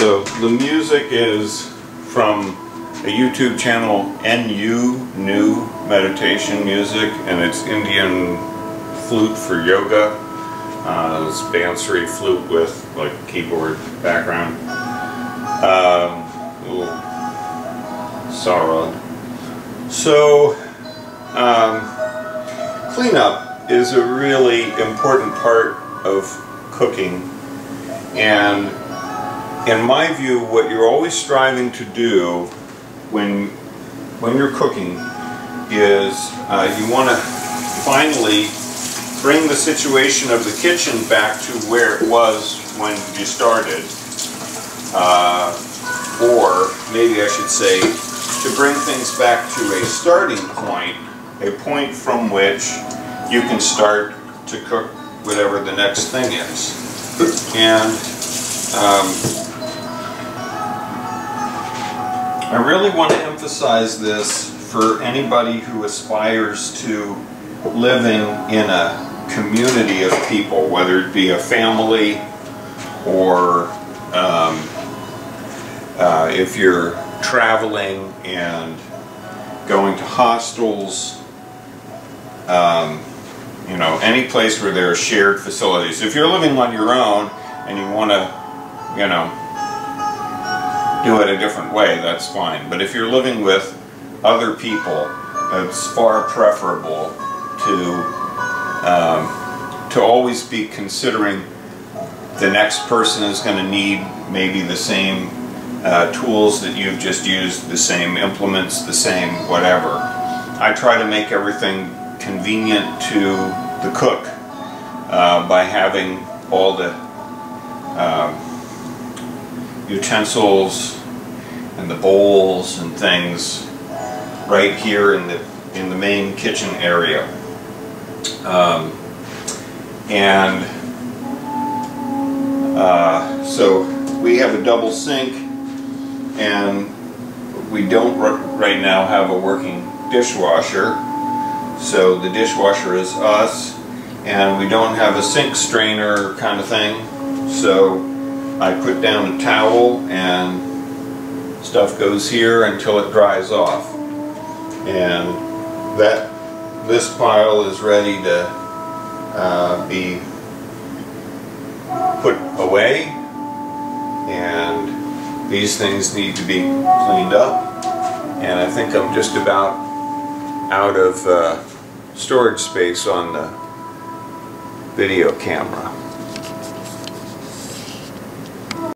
So the music is from a YouTube channel, NU, New Meditation Music, and it's Indian flute for yoga. It's Bansuri flute with like a keyboard background. Little sarod. So cleanup is a really important part of cooking, and in my view, what you're always striving to do when you're cooking is you want to finally bring the situation of the kitchen back to where it was when you started, or maybe I should say to bring things back to a starting point, a point from which you can start to cook whatever the next thing is. And I really want to emphasize this for anybody who aspires to living in a community of people, whether it be a family or if you're traveling and going to hostels, you know, any place where there are shared facilities. If you're living on your own and you want to, you know, do it a different way, that's fine. But if you're living with other people, it's far preferable to always be considering the next person is going to need maybe the same tools that you've just used, the same implements, the same whatever. I try to make everything convenient to the cook by having all the utensils and the bowls and things right here in the main kitchen area. So we have a double sink, and we don't right now have a working dishwasher. So the dishwasher is us, and we don't have a sink strainer kind of thing. So I put down a towel and stuff goes here until it dries off. And this pile is ready to be put away, and these things need to be cleaned up. And I think I'm just about out of storage space on the video camera.